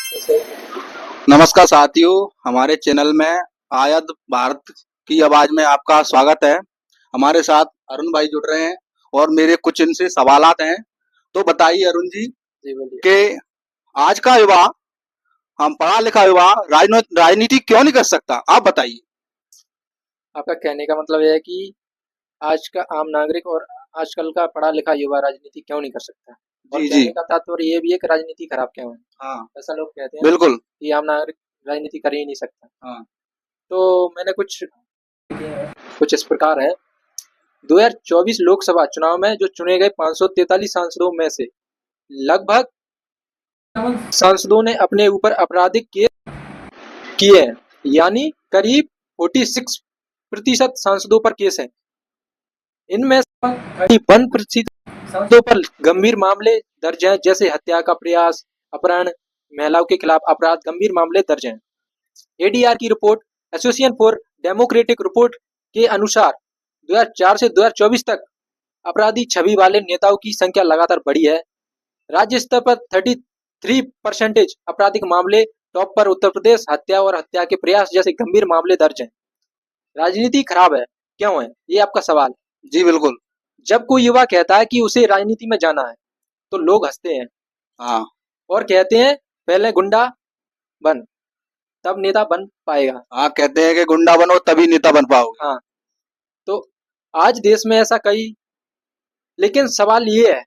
नमस्कार साथियों, हमारे चैनल में आयद भारत की आवाज में आपका स्वागत है। हमारे साथ अरुण भाई जुड़ रहे हैं और मेरे कुछ इनसे सवालात हैं। तो बताइए अरुण जी जी बोलिए। कि आज का युवा, हम पढ़ा लिखा युवा राजनीति क्यों नहीं कर सकता? आप बताइए। आपका कहने का मतलब ये है कि आज का आम नागरिक और आजकल का पढ़ा लिखा युवा राजनीति क्यों नहीं कर सकता? और जी जी। कहने का तात्पर्य ये भी है कि राजनीति खराब क्यों है? हाँ। ऐसा लोग कहते हैं बिल्कुल। कि आम नागरिक राजनीति कर ही नहीं सकता। हाँ। तो मैंने कुछ इस प्रकार है। 2024 लोकसभा चुनाव में जो चुने गए 543 सांसदों में से लगभग सांसदों ने अपने ऊपर आपराधिक केस किए हैं, यानी करीब 46% सांसदों पर केस है। इनमें 31% सांसदों पर गंभीर मामले दर्ज हैं, जैसे हत्या का प्रयास, अपहरण, महिलाओं के खिलाफ अपराध, गंभीर मामले दर्ज हैं। एडीआर की report, association for democratic report के अनुसार 2004 से 2024 तक अपराधी छवि वाले नेताओं की संख्या लगातार बढ़ी है। राज्य स्तर पर 33% आपराधिक मामले, टॉप पर उत्तर प्रदेश, हत्या और हत्या के प्रयास जैसे गंभीर मामले दर्ज हैं। राजनीति खराब है, क्यों है? ये आपका सवाल है। जी बिल्कुल। जब कोई युवा कहता है कि उसे राजनीति में जाना है, तो लोग हंसते हैं हाँ। और कहते हैं पहले गुंडा बन, तब नेता बन पाएगा। हाँ, कहते हैं कि गुंडा बनो तभी नेता बन पाओगे। हाँ, तो आज देश में ऐसा कई, लेकिन सवाल ये है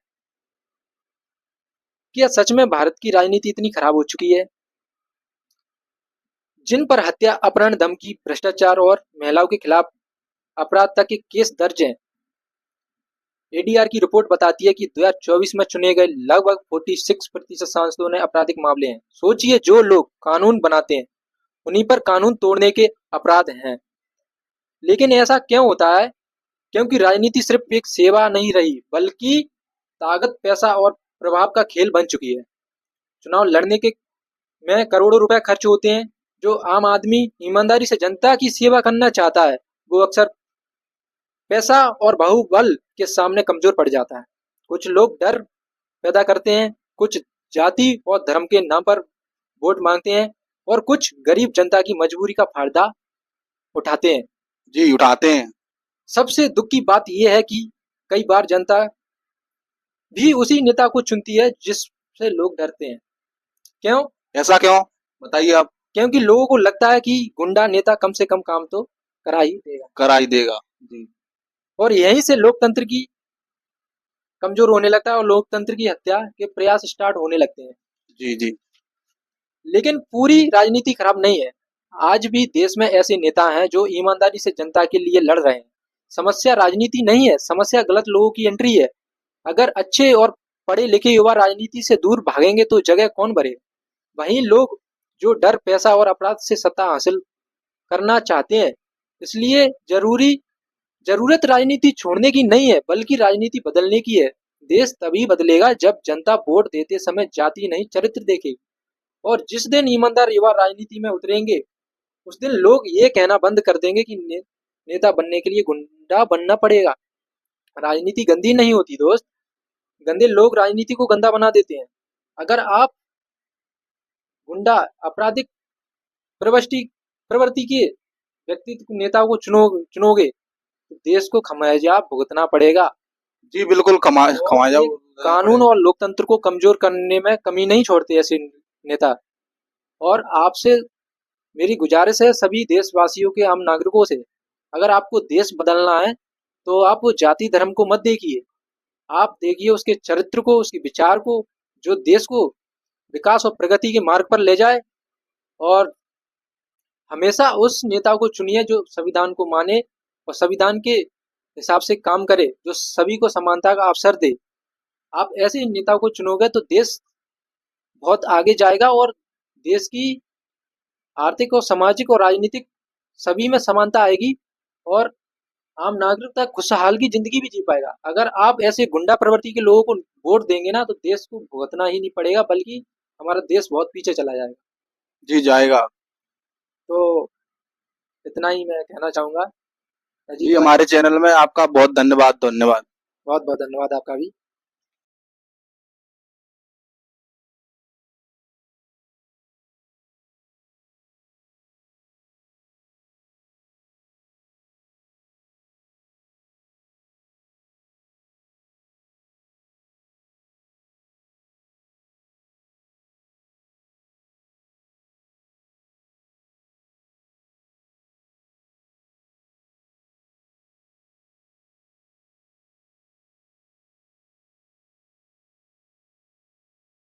कि क्या सच में भारत की राजनीति इतनी खराब हो चुकी है? जिन पर हत्या, अपहरण, धमकी, भ्रष्टाचार और महिलाओं के खिलाफ अपराध तक के केस दर्ज हैं। एडीआर की रिपोर्ट बताती है कि 2024 में चुने गए लगभग 46% सांसदों ने आपराधिक मामले हैं। सोचिए, जो लोग कानून बनाते हैं उन्हीं पर कानून तोड़ने के अपराध हैं। लेकिन ऐसा क्यों होता है? क्योंकि राजनीति सिर्फ एक सेवा नहीं रही, बल्कि ताकत, पैसा और प्रभाव का खेल बन चुकी है। चुनाव लड़ने के में करोड़ों रुपए खर्च होते हैं। जो आम आदमी ईमानदारी से जनता की सेवा करना चाहता है, वो अक्सर पैसा और बाहुबल के सामने कमजोर पड़ जाता है। कुछ लोग डर पैदा करते हैं, कुछ जाति और धर्म के नाम पर वोट मांगते हैं और कुछ गरीब जनता की मजबूरी का फायदा उठाते हैं। जी, उठाते हैं। सबसे दुख की बात यह है कि कई बार जनता भी उसी नेता को चुनती है जिससे लोग डरते हैं। क्यों? ऐसा क्यों? बताइए आप। क्योंकि लोगों को लगता है कि गुंडा नेता कम से कम काम तो करा ही देगा, करा ही देगा। जी। और यहीं से लोकतंत्र की कमजोर होने लगता है और लोकतंत्र की हत्या के प्रयास स्टार्ट होने लगते हैं। जी जी। लेकिन पूरी राजनीति खराब नहीं है। आज भी देश में ऐसे नेता हैं जो ईमानदारी से जनता के लिए लड़ रहे हैं। समस्या राजनीति नहीं है, समस्या गलत लोगों की एंट्री है। अगर अच्छे और पढ़े लिखे युवा राजनीति से दूर भागेंगे तो जगह कौन भरेगा? वहीं लोग जो डर, पैसा और अपराध से सत्ता हासिल करना चाहते हैं। इसलिए जरूरत राजनीति छोड़ने की नहीं है, बल्कि राजनीति बदलने की है। देश तभी बदलेगा जब जनता वोट देते समय जाति नहीं, चरित्र देखेगी। और जिस दिन ईमानदार युवा राजनीति में उतरेंगे, उस दिन लोग ये कहना बंद कर देंगे कि नेता बनने के लिए गुंडा बनना पड़ेगा। राजनीति गंदी नहीं होती दोस्त, गंदे लोग राजनीति को गंदा बना देते हैं। अगर आप गुंडा, आपराधिक प्रवृत्ति प्रवृत्ति के व्यक्तित्व नेताओं को चुनोगे तो देश को खमियाजा भुगतना पड़ेगा। जी बिल्कुल, और खमाजा ये कानून और लोकतंत्र को कमजोर करने में कमी नहीं छोड़ते ऐसे नेता। और आपसे मेरी गुजारिश है सभी देशवासियों के, आम नागरिकों से, अगर आपको देश बदलना है तो आप वो जाति धर्म को मत देखिए, आप देखिए उसके चरित्र को, उसके विचार को, जो देश को विकास और प्रगति के मार्ग पर ले जाए। और हमेशा उस नेता को चुनिए जो संविधान को माने और संविधान के हिसाब से काम करे, जो सभी को समानता का अवसर दे। आप ऐसे नेता को चुनोगे तो देश बहुत आगे जाएगा और देश की आर्थिक और सामाजिक और राजनीतिक सभी में समानता आएगी और आम नागरिक तक खुशहाल की जिंदगी भी जी पाएगा। अगर आप ऐसे गुंडा प्रवृत्ति के लोगों को वोट देंगे ना तो देश को भुगतना ही नहीं पड़ेगा, बल्कि हमारा देश बहुत पीछे चला जाएगा। जी जाएगा। तो इतना ही मैं कहना चाहूंगा जी, अजीत भाई। हमारे चैनल में आपका बहुत धन्यवाद। बहुत बहुत धन्यवाद आपका भी।